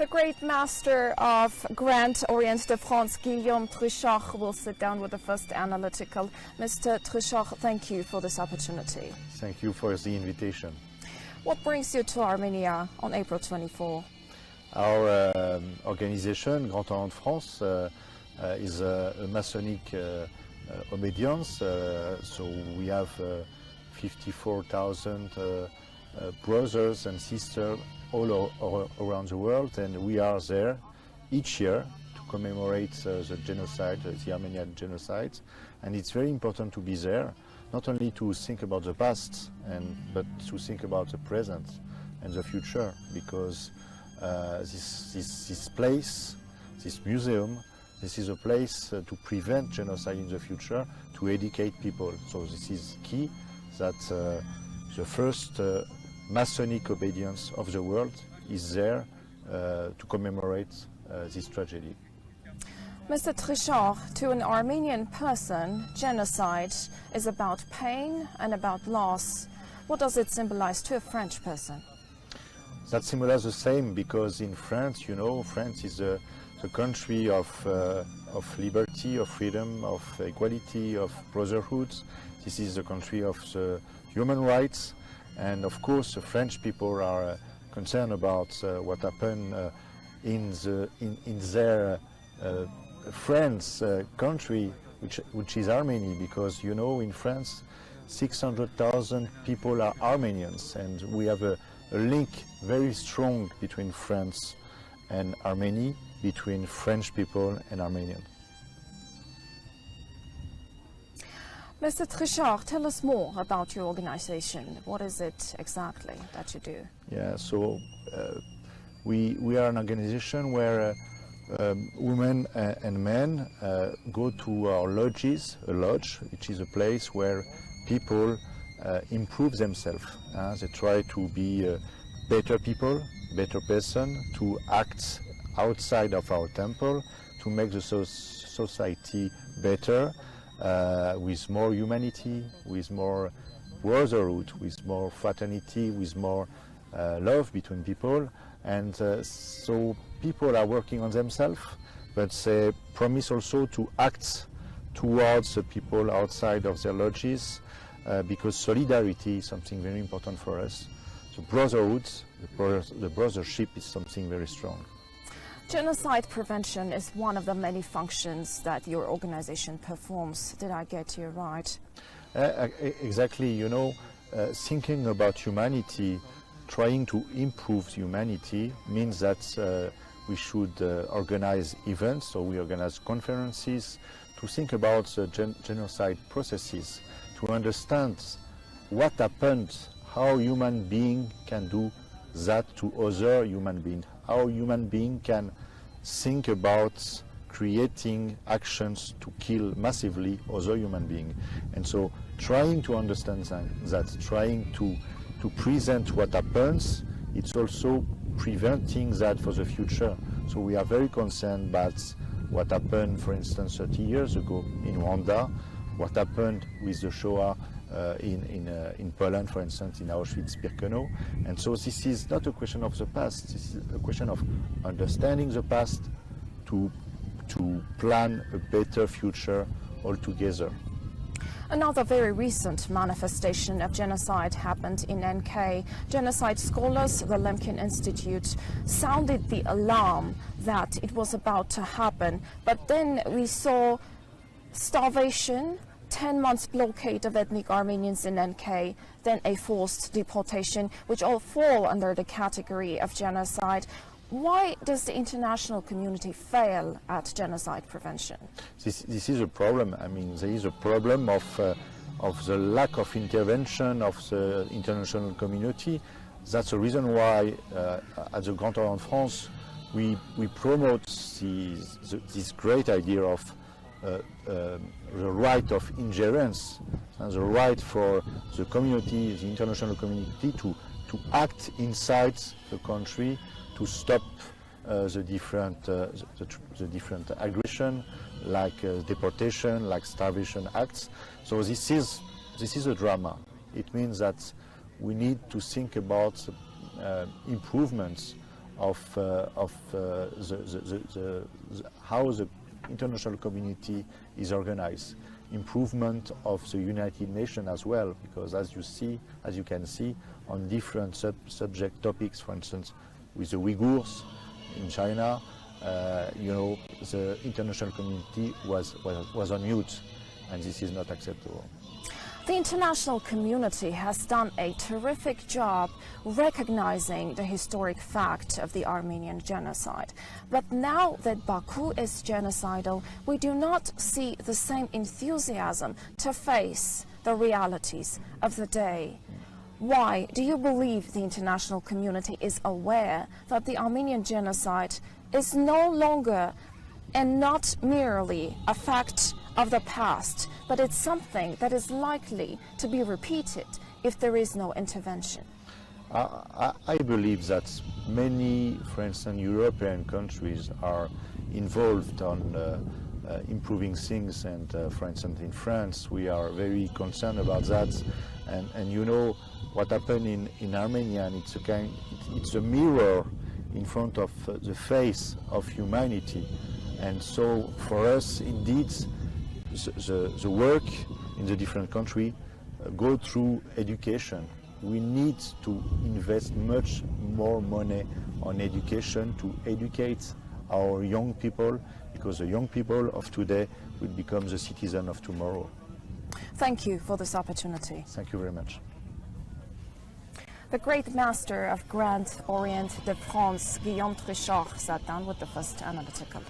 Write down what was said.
The great master of Grand Orient de France, Guillaume Trichard, will sit down with the first analytical. Mr. Trichard, thank you for this opportunity. Thank you for the invitation. What brings you to Armenia on April 24? Our organization, Grand Orient France, is a Masonic obedience, so we have 54,000 brothers and sisters all around the world, and we are there each year to commemorate the genocide, the Armenian Genocide, and it's very important to be there, not only to think about the past, but to think about the present and the future, because this place, this museum, this is a place to prevent genocide in the future, to educate people. So this is key, that the first Masonic obedience of the world is there to commemorate this tragedy. Mr. Trichard, to an Armenian person, genocide is about pain and about loss. What does it symbolize to a French person? That symbolizes the same, because in France, you know, France is the country of liberty, of freedom, of equality, of brotherhood. This is the country of the human rights. And of course, the French people are concerned about what happened in their friend's country, which is Armenia, because, you know, in France 600,000 people are Armenians, and we have a link very strong between France and Armenia, between French people and Armenians. Mr. Trichard, tell us more about your organization. What is it exactly that you do? Yeah, so we are an organization where women and men go to our lodges, a lodge, which is a place where people improve themselves. They try to be better people, better person, to act outside of our temple, to make the society better, with more humanity, with more brotherhood, with more fraternity, with more love between people. And so people are working on themselves, but they promise also to act towards the people outside of their lodges, because solidarity is something very important for us. So brotherhood, the brothership is something very strong. Genocide prevention is one of the many functions that your organization performs. Did I get you right? Exactly. You know, thinking about humanity, trying to improve humanity means that we should organize events, so we organize conferences to think about the genocide processes, to understand what happened, how human being can do that to other human beings, how human being can think about creating actions to kill massively other human beings. And so trying to understand that, trying to present what happens, it's also preventing that for the future. So we are very concerned about what happened, for instance, 30 years ago in Rwanda, what happened with the Shoah in Poland, for instance, in Auschwitz-Birkenau. And so this is not a question of the past, this is a question of understanding the past to plan a better future altogether. Another very recent manifestation of genocide happened in NK. Genocide scholars, the Lemkin Institute, sounded the alarm that it was about to happen. But then we saw starvation, 10 months blockade of ethnic Armenians in NK, then a forced deportation, which all fall under the category of genocide. Why does the international community fail at genocide prevention? This is a problem. I mean, there is a problem of the lack of intervention of the international community. That's the reason why at the Grand Orient France we promote this great idea of the right of ingerence and the right for the community, the international community, to act inside the country to stop the different aggression, like deportation, like starvation acts. So this is a drama. It means that we need to think about improvements of how the international community is organized, improvement of the United Nations as well, because as you can see, on different subject topics, for instance, with the Uyghurs in China, the international community was on mute, and this is not acceptable. The international community has done a terrific job recognizing the historic fact of the Armenian genocide. But now that Baku is genocidal, we do not see the same enthusiasm to face the realities of the day. Why do you believe the international community is aware that the Armenian genocide is no longer and not merely a fact of the past, but it's something that is likely to be repeated if there is no intervention? I believe that many, for instance, European countries are involved on improving things, and for instance in France we are very concerned about that, and you know what happened in Armenia, and it's a mirror in front of the face of humanity. And so for us, indeed, the work in the different countries go through education. We need to invest much more money on education to educate our young people, because the young people of today will become the citizens of tomorrow. Thank you for this opportunity. Thank you very much. The great master of Grand Orient de France, Guillaume Trichard, sat down with the first analytical.